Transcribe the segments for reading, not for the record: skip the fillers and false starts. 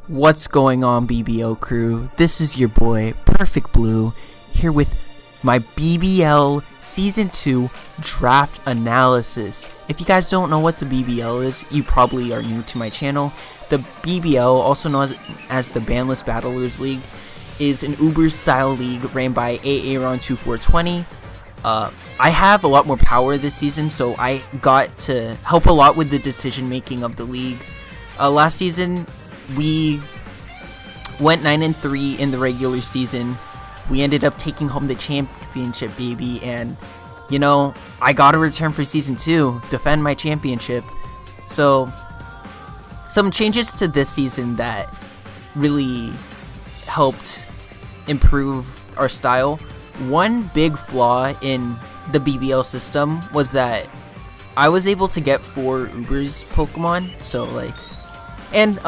What's going on, BBL crew? This is your boy, Perfect Blue, here with my BBL Season 2 draft analysis. If you guys don't know what the BBL is, you probably are new to my channel. The BBL, also known as the Bandless Battlers League, is an Uber-style league ran by Aaron2420. I have a lot more power this season, so I got to help a lot with the decision-making of the league. Last season, we went 9-3 in the regular season. We ended up taking home the championship, baby, and you know, I got a return for season 2, defend my championship. So some changes to this season that really helped improve our style. One big flaw in the BBL system was that I was able to get 4 Ubers Pokemon, so like, and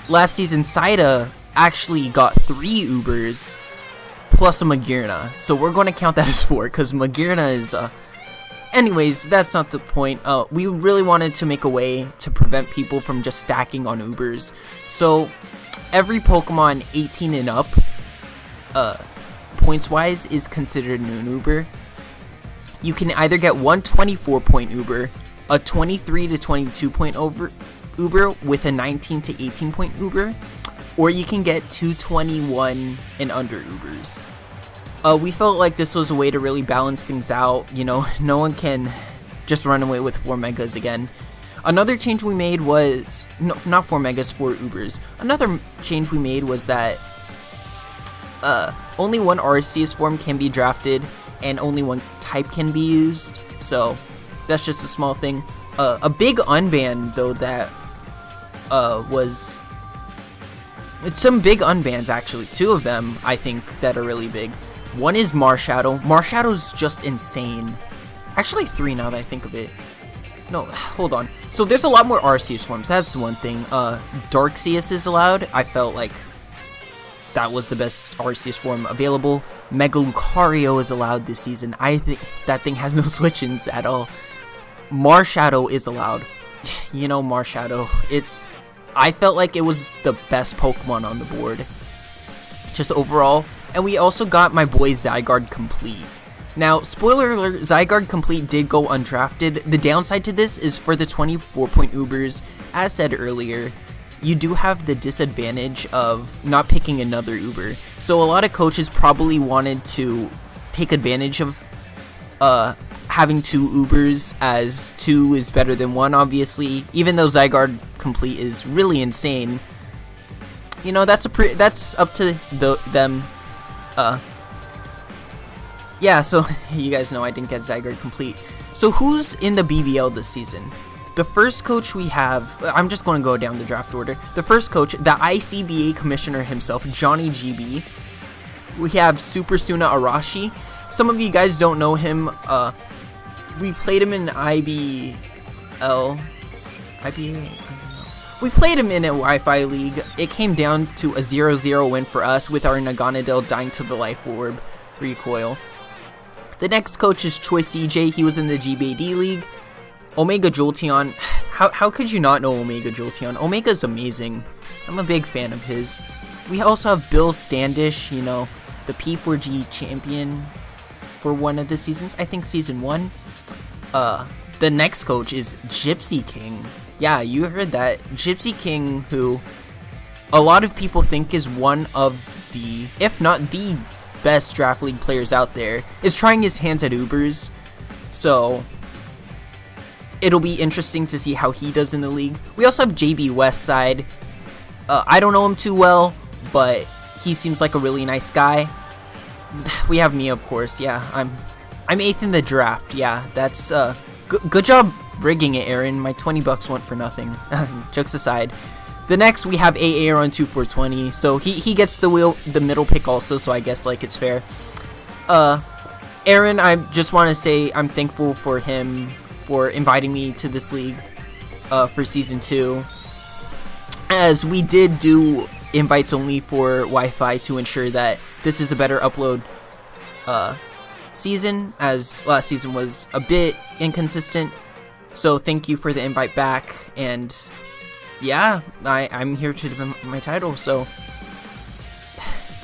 last season, Saida actually got 3 Ubers plus a Magearna. So we're going to count that as 4 because Magearna is... Anyways, that's not the point. We really wanted to make a way to prevent people from just stacking on Ubers. So every Pokemon 18 and up, points-wise, is considered an Uber. You can either get one 24-point Uber, a 23 to 22-point Uber with a 19 to 18 point Uber, or you can get 221 and under Ubers. We felt like this was a way to really balance things out. You know, no one can just run away with 4 megas again. Another change we made was, no, not 4 megas, 4 Ubers. Another change we made was that only one Arceus form can be drafted and only one type can be used. So that's just a small thing. A big unban though that was some big unbans, actually 2 of them I think that are really big. One is Marshadow. Marshadow's just insane. Actually 3 now that I think of it. No, hold on. So there's a lot more Arceus forms, that's the one thing. Darkseus is allowed. I felt like that was the best Arceus form available. Mega Lucario is allowed this season. I think that thing has no switch-ins at all. Marshadow is allowed. You know, Marshadow, I felt like it was the best Pokemon on the board, just overall. And we also got my boy Zygarde Complete. Now, spoiler alert, Zygarde Complete did go undrafted. The downside to this is for the 24-point Ubers, as said earlier, you do have the disadvantage of not picking another Uber. So a lot of coaches probably wanted to take advantage of having 2 Ubers, as 2 is better than 1, obviously. Even though Zygarde Complete is really insane, you know, that's up to them. Yeah, so you guys know I didn't get Zygarde Complete. So who's in the BBL this season? The first coach we have, I'm just going to go down the draft order. The first coach, the ICBA commissioner himself, Johnny GB. We have Super Suna Arashi. Some of you guys don't know him. We played him in IBA? We played him in a Wi-Fi league. It came down to a 0-0 win for us with our Naganadel dying to the Life Orb recoil. The next coach is Choi CJ. He was in the GBAD league. Omega Jolteon. How could you not know Omega Jolteon? Omega's amazing. I'm a big fan of his. We also have Bill Standish, you know, the P4G champion for one of the seasons. I think season 1. The next coach is Gypsy King. Yeah, you heard that. Gypsy King, who a lot of people think is one of the, if not the best draft league players out there, is trying his hands at Ubers. So it'll be interesting to see how he does in the league. We also have JB Westside. I don't know him too well, but he seems like a really nice guy. We have me, of course. Yeah, I'm 8th in the draft. Yeah, that's good job rigging it, Aaron. My 20 bucks went for nothing. Jokes aside. The next we have Aaron2420. So he gets the middle pick also, so I guess like it's fair. Aaron, I just want to say I'm thankful for him for inviting me to this league for season 2, as we did do invites only for Wi-Fi to ensure that this is a better upload season, as last season was a bit inconsistent. So thank you for the invite back, and yeah, I'm here to defend my title, so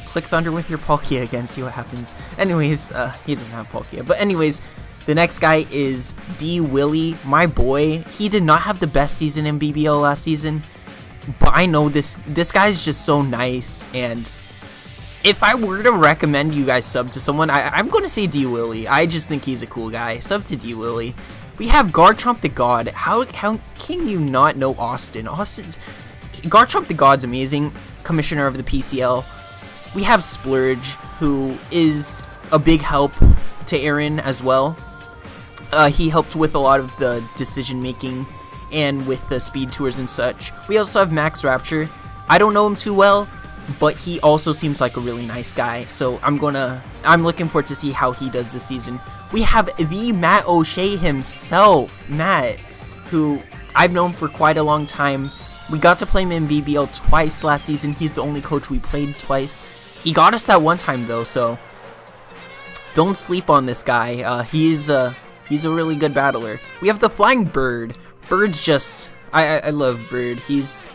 click Thunder with your Palkia again, see what happens. Anyways, he doesn't have Palkia. But anyways, the next guy is D. Willie, my boy. He did not have the best season in BBL last season, but I know this guy's just so nice, and if I were to recommend you guys sub to someone, I'm going to say D. Willie. I just think he's a cool guy. Sub to D. Willie. We have Garchomp the God. How can you not know Austin? Garchomp the God's amazing. Commissioner of the PCL. We have Splurge, who is a big help to Aaron as well. He helped with a lot of the decision making and with the speed tours and such. We also have Max Rapture. I don't know him too well, but he also seems like a really nice guy, so I'm looking forward to see how he does this season. We have the Matt O'Shea himself, Matt, who I've known for quite a long time. We got to play him in BBL twice last season. He's the only coach we played twice. He got us that one time though, so don't sleep on this guy. He's a really good battler. We have the Flying Bird. Bird's just I love Bird. He's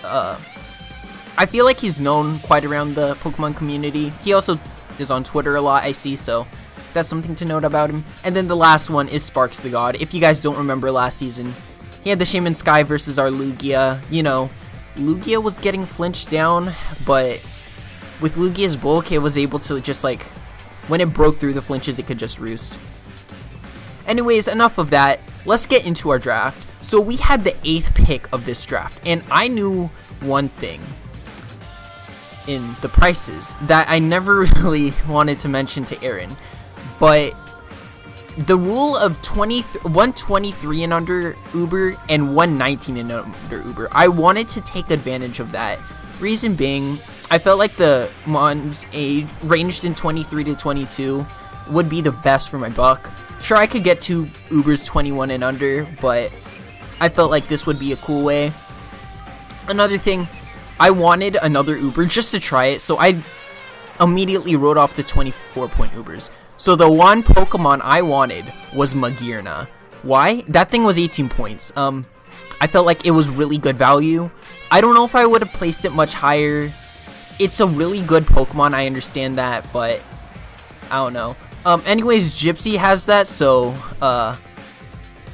I feel like he's known quite around the Pokemon community. He also is on Twitter a lot, I see, so that's something to note about him. And then the last one is Sparks the God. If you guys don't remember last season, he had the Shaman Sky versus our Lugia. You know, Lugia was getting flinched down, but with Lugia's bulk, it was able to just like, when it broke through the flinches, it could just roost. Anyways, enough of that. Let's get into our draft. So we had the 8th pick of this draft, and I knew one thing in the prices that I never really wanted to mention to Aaron, but the rule of 123 and under Uber and 119 and under Uber, I wanted to take advantage of that. Reason being, I felt like the Mons age ranged in 23 to 22 would be the best for my buck. Sure, I could get to Ubers 21 and under, but I felt like this would be a cool way. Another thing, I wanted another Uber just to try it, so I immediately wrote off the 24-point Ubers. So the one Pokemon I wanted was Magearna. Why? That thing was 18 points. I felt like it was really good value. I don't know if I would have placed it much higher. It's a really good Pokemon, I understand that, but I don't know. Anyways, Gypsy has that, so,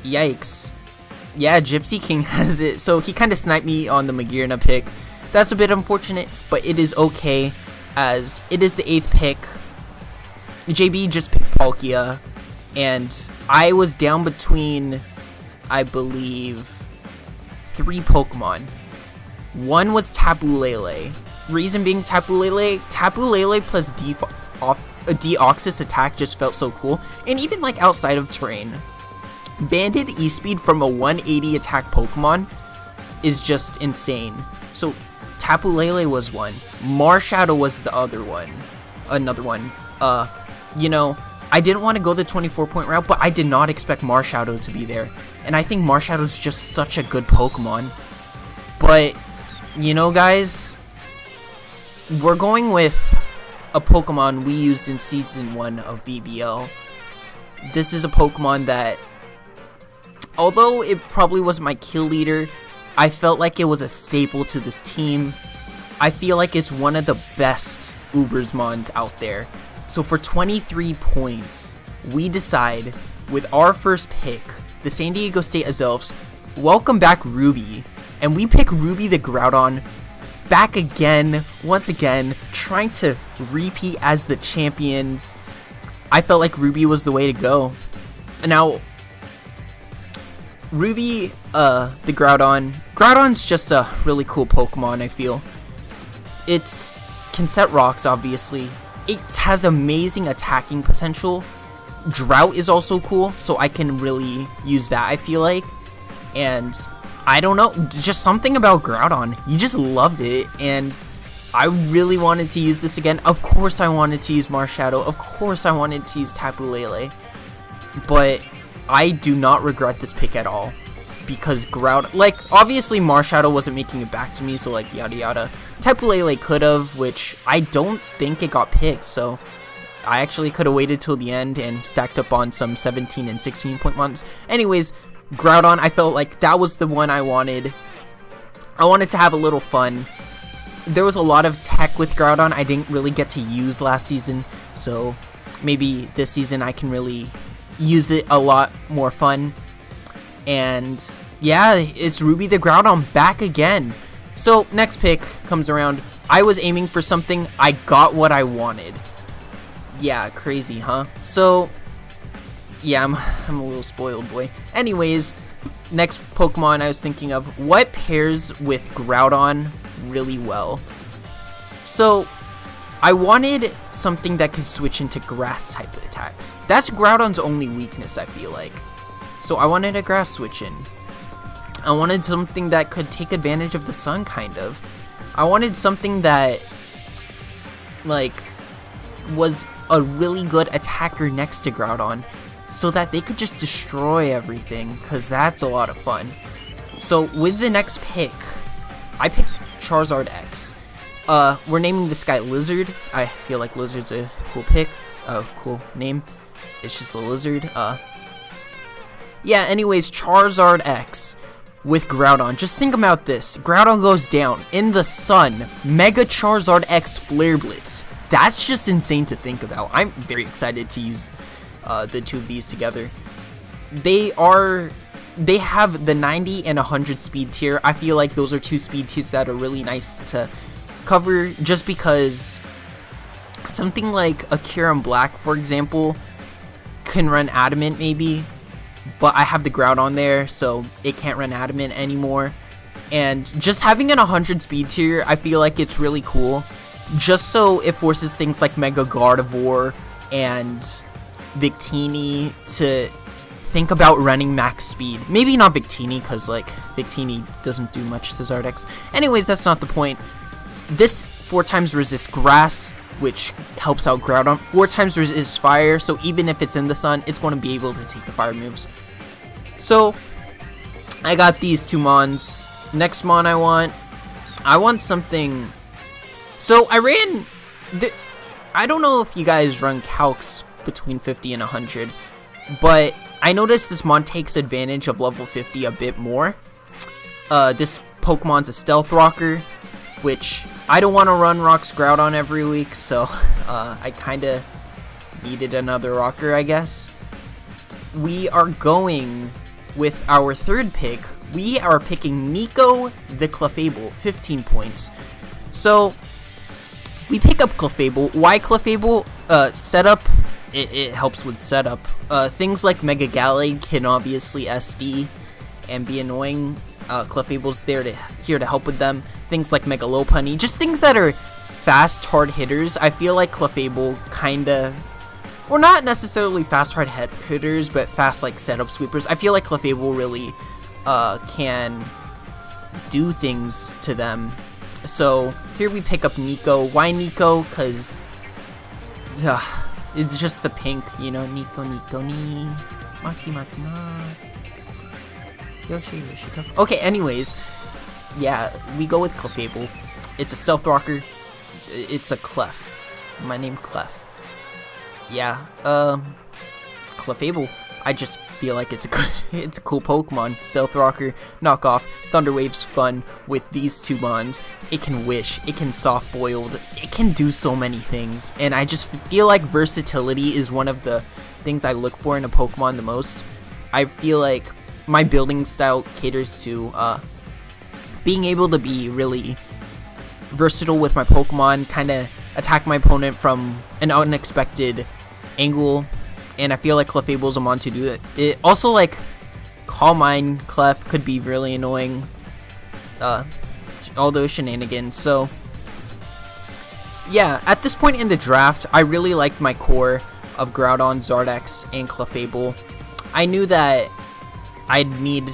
yikes. Yeah, Gypsy King has it, so he kind of sniped me on the Magearna pick. That's a bit unfortunate, but it is okay, as it is the 8th pick. JB just picked Palkia, and I was down between, I believe, 3 Pokemon. One was Tapu Lele. Reason being Tapu Lele plus Deoxys attack just felt so cool, and even like outside of terrain. Banded E-Speed from a 180 attack Pokemon is just insane. So Tapu Lele was one. Marshadow was the other one. Another one. You know, I didn't want to go the 24-point route, but I did not expect Marshadow to be there. And I think Marshadow's just such a good Pokemon. But, you know, guys, we're going with a Pokemon we used in Season 1 of BBL. This is a Pokemon that, although it probably wasn't my kill leader, I felt like it was a staple to this team. I feel like it's one of the best Ubersmons out there. So for 23 points, we decide with our first pick, the San Diego State Azelfs, welcome back Ruby. And we pick Ruby the Groudon back again, once again, trying to repeat as the champions. I felt like Ruby was the way to go. Now, Ruby, the Groudon's just a really cool Pokemon, I feel. It can set rocks, obviously. It has amazing attacking potential. Drought is also cool, so I can really use that, I feel like. And I don't know, just something about Groudon. You just love it, and I really wanted to use this again. Of course I wanted to use Marshadow. Of course I wanted to use Tapu Lele. But I do not regret this pick at all, because Groudon, like, obviously Marshadow wasn't making it back to me, so like yada yada. Tapu Lele could have, which I don't think it got picked, so I actually could have waited till the end and stacked up on some 17 and 16 point ones. Anyways, Groudon, I felt like that was the one I wanted. I wanted to have a little fun. There was a lot of tech with Groudon I didn't really get to use last season, so maybe this season I can really use it a lot more fun. And yeah, it's Ruby the Groudon back again. So next pick comes around. I was aiming for something, I got what I wanted. Yeah, crazy, huh? So yeah, I'm a little spoiled boy. Anyways, next Pokemon I was thinking of, what pairs with Groudon really well? So I wanted something that could switch into grass type attacks. That's Groudon's only weakness, I feel like. So I wanted a grass switch in. I wanted something that could take advantage of the sun, kind of. I wanted something that, like, was a really good attacker next to Groudon, so that they could just destroy everything, because that's a lot of fun. So with the next pick, I picked Charizard X. We're naming this guy Lizard. I feel like Lizard's a cool pick, cool name. It's just a lizard. Yeah, anyways, Charizard X with Groudon. Just think about this. Groudon goes down in the sun. Mega Charizard X Flare Blitz. That's just insane to think about. I'm very excited to use the two of these together. They have the 90 and 100 speed tier. I feel like those are two speed tiers that are really nice to cover, just because something like a Kyurem Black, for example, can run Adamant maybe, but I have the Groudon there, so it can't run Adamant anymore. And just having an 100 speed tier, I feel like it's really cool, just so it forces things like Mega Gardevoir and Victini to think about running max speed. Maybe not Victini, because like Victini doesn't do much to Zardex. Anyways, that's not the point. This 4 times resists grass, which helps out Groudon. 4 times resists fire, so even if it's in the sun, it's going to be able to take the fire moves. So I got these two Mons. Next Mon I want something. So I ran I don't know if you guys run calcs between 50 and 100, but I noticed this Mon takes advantage of level 50 a bit more. This Pokemon's a Stealth Rocker, which I don't want to run Rocks Groudon every week, so I kind of needed another rocker, I guess. We are going with our third pick. We are picking Nico the Clefable, 15 points. So we pick up Clefable. Why Clefable? Setup. It helps with setup. Things like Mega Gallade can obviously SD and be annoying. Clefable's here to help with them. Things like Mega Lopunny, just things that are fast, hard hitters. I feel like Clefable kinda, or not necessarily fast, hard hitters, but fast like setup sweepers. I feel like Clefable really can do things to them. So here we pick up Nico. Why Nico? Because it's just the pink, you know. Nico ni Maki ma. Yoshi. Okay, anyways, yeah, we go with Clefable. It's a Stealth Rocker. It's a Clef. My name Clef. Yeah, Clefable. I just feel like it's a cool Pokemon. Stealth Rocker, knockoff. Thunder Wave's fun with these two Mons. It can Wish. It can Soft Boiled. It can do so many things, and I just feel like versatility is one of the things I look for in a Pokemon the most. I feel like my building style caters to being able to be really versatile with my Pokemon, kind of attack my opponent from an unexpected angle, and I feel like Clefable's a mon to do it. It also, like, Calm Mind Clef could be really annoying, all those shenanigans. So yeah, at this point in the draft, I really liked my core of Groudon, Zardex, and Clefable. I knew that I'd need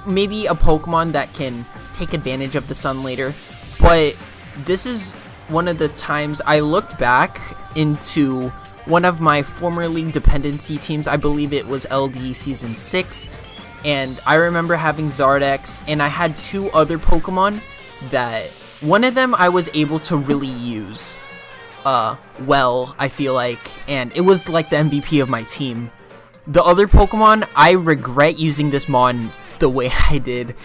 maybe a Pokemon that can take advantage of the sun later, but this is one of the times I looked back into one of my former league dependency teams. I believe it was LD Season 6, and I remember having Zardex, and I had 2 other Pokemon that one of them I was able to really use well, I feel like, and it was like the MVP of my team. The other Pokemon, I regret using this Mon the way I did.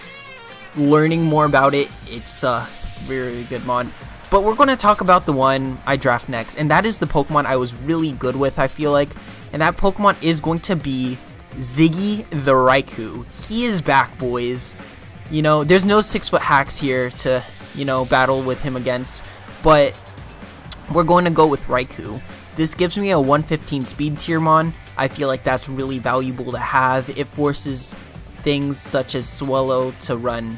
Learning more about it, it's a really good Mon. But we're going to talk about the one I draft next, and that is the Pokemon I was really good with, I feel like. And that Pokemon is going to be Ziggy the Raikou. He is back, boys. You know, there's no 6-foot hacks here to, you know, battle with him against. But we're going to go with Raikou. This gives me a 115 speed tier Mon. I feel like that's really valuable to have. It forces things such as Swallow to run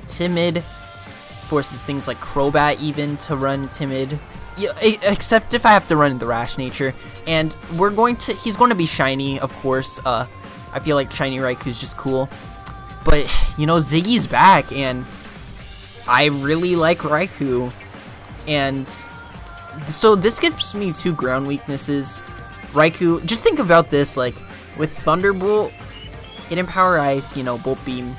Timid. Forces things like Crobat even to run Timid. Yeah, except if I have to run the Rash nature. And he's going to be shiny, of course. I feel like shiny Raikou is just cool. But, you know, Ziggy's back, and I really like Raikou. And so this gives me 2 ground weaknesses. Raikou, just think about this, like, with Thunderbolt, Hidden Power Ice, you know, Bolt Beam.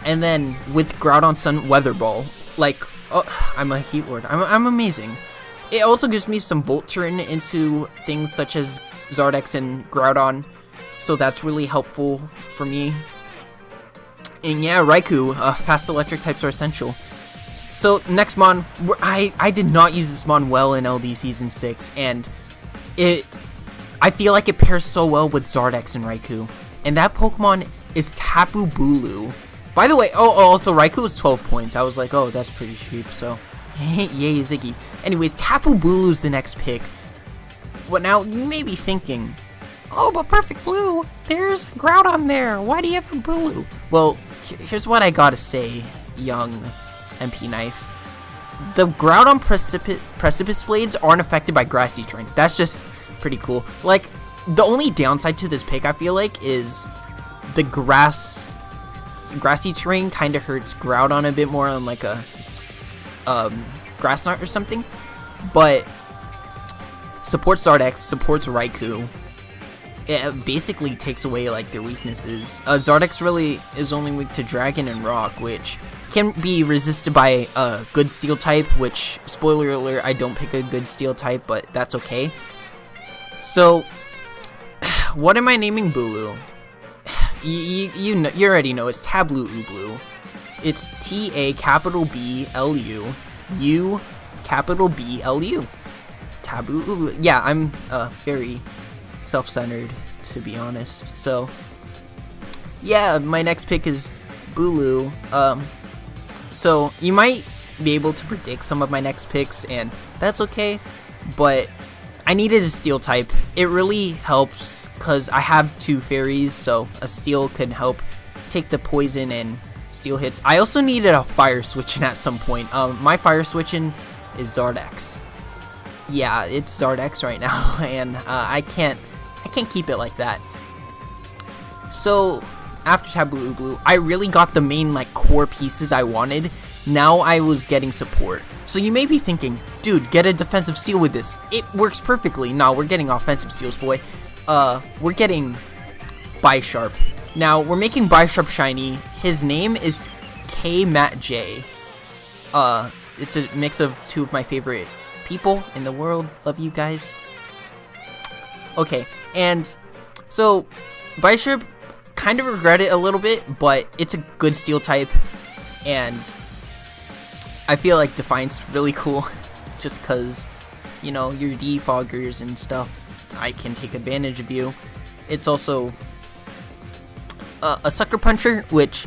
And then with Groudon Sun Weather Ball. Like, oh, I'm a Heat Lord. I'm amazing. It also gives me some Volt Turn into things such as Zardex and Groudon. So that's really helpful for me. And yeah, Raikou, fast electric types are essential. So next Mon, I did not use this Mon well in LD Season 6. And I feel like it pairs so well with Zardex and Raikou. And that Pokemon is Tapu Bulu. By the way, also Raikou was 12 points. I was like, oh, that's pretty cheap, so yay, Ziggy. Anyways, Tapu Bulu's the next pick. What now, you may be thinking, oh, but Perfect Blue, there's Groudon there. Why do you have a Bulu? Well, here's what I gotta say, young MP Knife. The Groudon Precipice Blades aren't affected by Grassy Terrain. That's just pretty cool. Like, the only downside to this pick, I feel like, is the grassy terrain kind of hurts Groudon a bit more on like a grass knot or something, but supports Zardex, supports Raikou. It basically takes away like their weaknesses. Zardex really is only weak to Dragon and Rock, which can be resisted by a good Steel type, which, spoiler alert, I don't pick a good Steel type, but that's okay. So, what am I naming Bulu? You already know it's Tablu Ublu. It's TABLU UBLU. Tabu Ublu. Yeah, I'm very self-centered, to be honest. So yeah, my next pick is Bulu. So you might be able to predict some of my next picks, and that's okay. But I needed a Steel type. It really helps because I have 2 fairies, so a Steel could help take the poison and Steel hits. I also needed a Fire Switching at some point. My Fire Switching is Zardex. Yeah, it's Zardex right now, and I can't keep it like that. So after Taboo Blue, I really got the main like core pieces I wanted. Now I was getting support. So you may be thinking, dude, get a defensive seal with this. It works perfectly. No, we're getting offensive seals, boy. We're getting Bisharp. Now, we're making Bisharp shiny. His name is K-Matt J. It's a mix of 2 of my favorite people in the world. Love you guys. Okay, and so Bisharp, kind of regret it a little bit, but it's a good Steel type, and I feel like Defiant's really cool, just because, you know, your defoggers and stuff, I can take advantage of you. It's also a Sucker Puncher, which,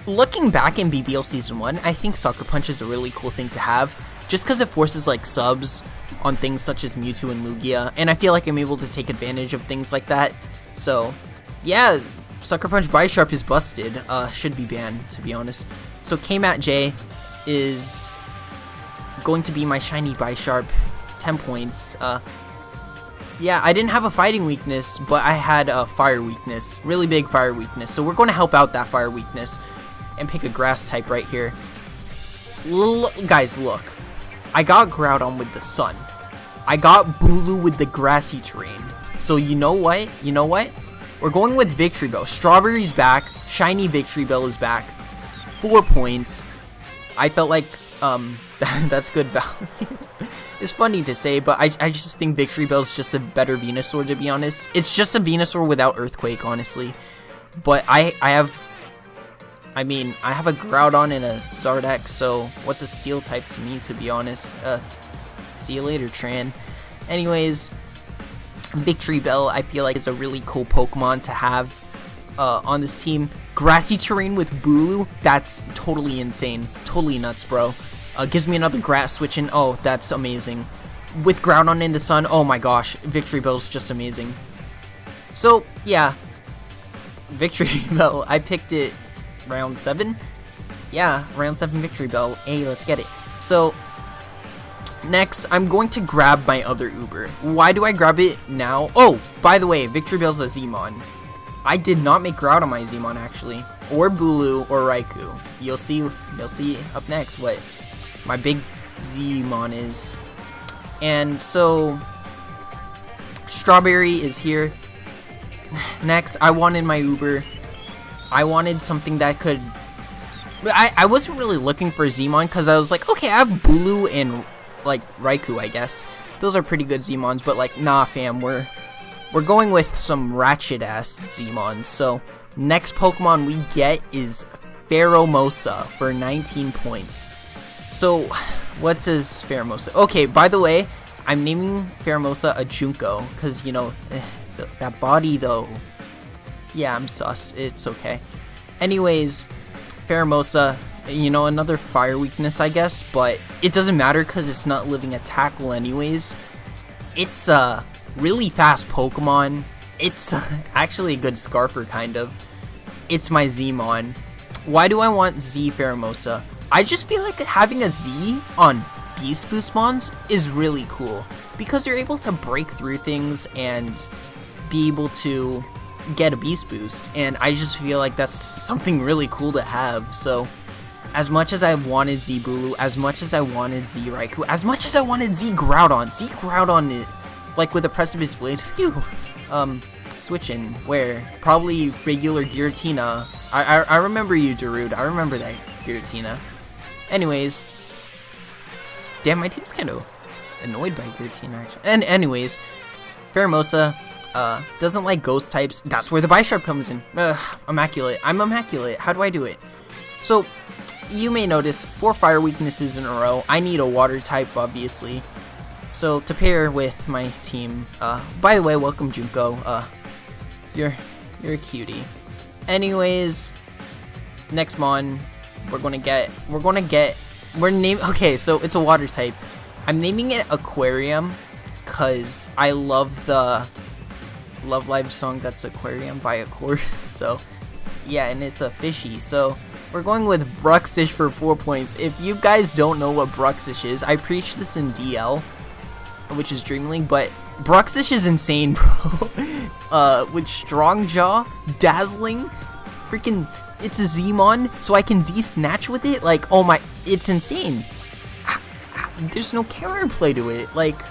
looking back in BBL Season 1, I think Sucker Punch is a really cool thing to have, just because it forces, like, subs on things such as Mewtwo and Lugia, and I feel like I'm able to take advantage of things like that. So, yeah, Sucker Punch Bisharp is busted. Should be banned, to be honest. So, K-Matt J is going to be my shiny Bisharp, 10 points. Yeah, I didn't have a fighting weakness, but I had a fire weakness, really big fire weakness. So we're going to help out that fire weakness and pick a grass type right here. Guys, look. I got Groudon with the sun. I got Bulu with the grassy terrain. So you know what? You know what? We're going with Victory Bell. Strawberry's back. Shiny Victory Bell is back. 4 points. I felt like that's good value. It's funny to say, but I just think Victory Bell's just a better Venusaur, to be honest. It's just a Venusaur without Earthquake, honestly. But I have a Groudon and a Zardex, so what's a Steel type to me, to be honest? See you later, Tran. Anyways, Victory Bell, I feel like it's a really cool Pokemon to have on this team. Grassy terrain with Bulu, that's totally insane. Totally nuts, bro. Gives me another grass switch in. Oh, that's amazing. With Groudon in the sun, oh my gosh, Victory Bell's just amazing. So, yeah. Victory Bell, I picked it round 7. Yeah, round 7 Victory Bell. Hey, let's get it. So, next, I'm going to grab my other Uber. Why do I grab it now? Oh, by the way, Victory Bell's a Zmon. I did not make Groudon my Zmon, actually. Or Bulu, or Raikou. You'll see up next what my big Zmon is. And so, Strawberry is here. Next, I wanted my Uber. I wanted something that could... I wasn't really looking for Zmon, because I was like, okay, I have Bulu and, like, Raikou, I guess. Those are pretty good Zmons, but, like, nah, fam, we're going with some ratchet-ass Zmons. So, next Pokemon we get is Pheromosa for 19 points. So, what does Pheromosa... Okay, by the way, I'm naming Pheromosa a Junko, because, you know, that body, though. Yeah, I'm sus. It's okay. Anyways, Pheromosa, you know, another fire weakness, I guess, but it doesn't matter because it's not living at tackle anyways. It's a really fast Pokemon. It's actually a good Scarfer, kind of. It's my Zmon. Why do I want Z Pheromosa? I just feel like having a Z on Beast Boost Mons is really cool because you're able to break through things and be able to get a Beast Boost, and I just feel like that's something really cool to have. So, as much as I wanted Z Bulu, as much as I wanted Z Raikou, as much as I wanted Z Groudon, like with a Precipice Blade, phew, switch in, where probably regular Giratina. I remember you, Darude. I remember that Giratina. Anyways, damn, my team's kind of annoyed by Giratina, actually. And anyways, Pheromosa doesn't like ghost types. That's where the Bisharp comes in. Immaculate. I'm immaculate. How do I do it? So, you may notice 4 fire weaknesses in a row. I need a water type, obviously. So, to pair with my team, by the way, welcome Junko. You're a cutie. Anyways, next mon, okay, so it's a water type. I'm naming it Aquarium, cause I love the Love Live song that's Aquarium by Accord. So, yeah, and it's a fishy. So, we're going with Bruxish for 4 points. If you guys don't know what Bruxish is, I preached this in DL, which is Dream League, but Bruxish is insane, bro. With Strong Jaw, Dazzling, freaking, it's a Zmon, so I can Z-Snatch with it? Like, oh my, it's insane. There's no counterplay to it. Like,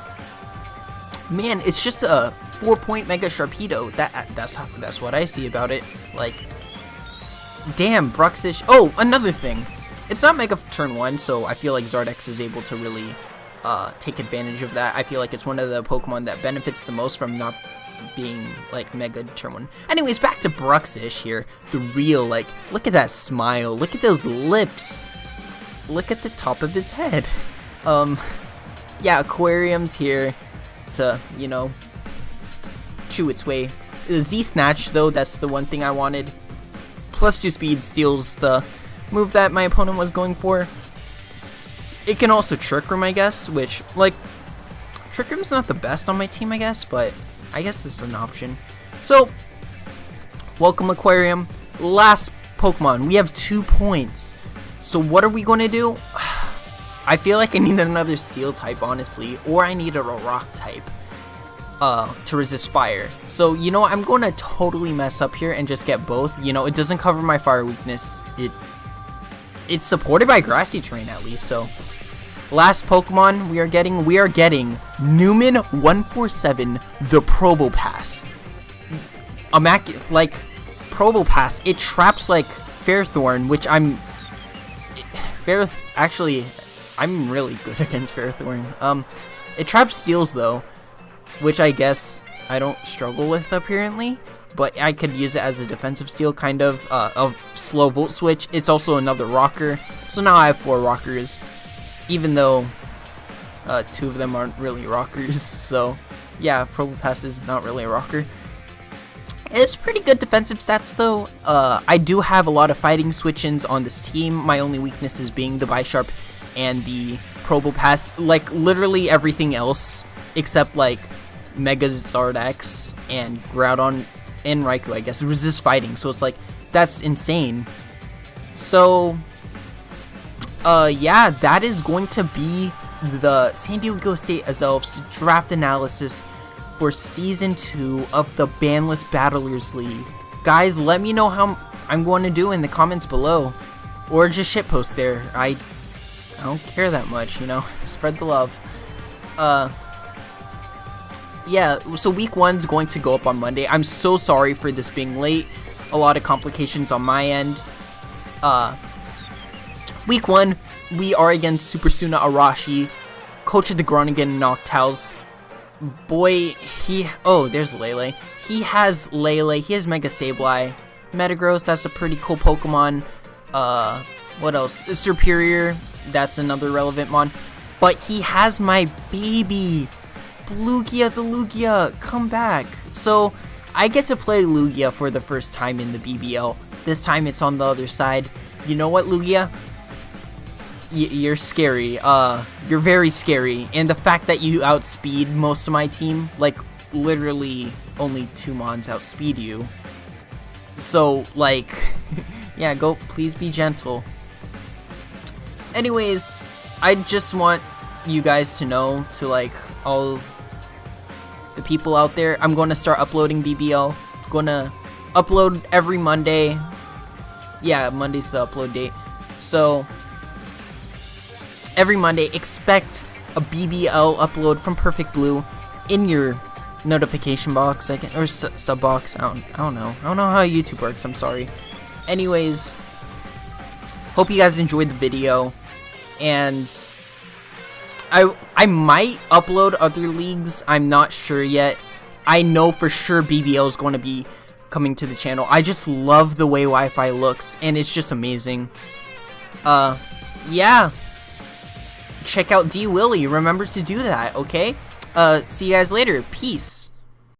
man, it's just a 4-point Mega Sharpedo. That's what I see about it. Like, damn, Bruxish. Oh, another thing. It's not Mega turn 1, so I feel like Zardex is able to really take advantage of that. I feel like it's one of the Pokemon that benefits the most from not being, like, Mega turn 1. Anyways, back to Bruxish here. The real, like, look at that smile. Look at those lips. Look at the top of his head. Yeah, Aquarium's here to, you know, chew its way. Z-Snatch, though, that's the one thing I wanted. +2 speed steals the move that my opponent was going for. It can also Trick Room, I guess, which, like, Trick Room's not the best on my team, I guess, but I guess it's an option. So, welcome Aquarium. Last Pokemon, we have 2 points. So what are we going to do? I feel like I need another Steel type, honestly, or I need a Rock type to resist fire. So, you know, I'm going to totally mess up here and just get both. You know, it doesn't cover my fire weakness. It's supported by Grassy Terrain at least, so. Last Pokemon we are getting Newman 147, the Probopass. Like, Probopass, it traps like Fairthorn, which actually, I'm really good against Fairthorn. It traps steals though, which I guess I don't struggle with apparently, but I could use it as a defensive steal, kind of a slow volt switch. It's also another rocker, so now I have 4 rockers, even though 2 of them aren't really rockers. So yeah, Probopass is not really a rocker. It's pretty good defensive stats though. I do have a lot of fighting switch-ins on this team. My only weakness is being the Bisharp and the Probopass. Like literally everything else except like Mega Zardax and Groudon and Raikou, I guess, resist fighting. So it's like, that's insane. So yeah, that is going to be the San Diego State Azelfs draft analysis for Season 2 of the Bandless Battlers League. Guys, let me know how I'm going to do in the comments below. Or just shitpost there. I don't care that much, you know. Spread the love. Yeah, so week 1's going to go up on Monday. I'm so sorry for this being late. A lot of complications on my end. Week 1, we are against Super Suna Arashi, Coach of the Groningen and Noctowls. Boy, there's Lele. He has Lele, he has Mega Sableye, Metagross, that's a pretty cool Pokemon. What else? Superior, that's another relevant mon. But he has my baby, Lugia the Lugia, come back. So, I get to play Lugia for the first time in the BBL. This time it's on the other side. You know what, Lugia? You're scary. You're very scary. And the fact that you outspeed most of my team, like, literally only 2 mons outspeed you. So, like, yeah, please be gentle. Anyways, I just want you guys to know, to, like, all the people out there, I'm going to start uploading BBL. I'm going to upload every Monday. Yeah, Monday's the upload date. So, every Monday, expect a BBL upload from Perfect Blue in your notification box, or sub box. I don't know. I don't know how YouTube works. I'm sorry. Anyways, hope you guys enjoyed the video, and I might upload other leagues. I'm not sure yet. I know for sure BBL is going to be coming to the channel. I just love the way Wi-Fi looks, and it's just amazing. Yeah. Check out D Willie. Remember to do that, okay? See you guys later. Peace.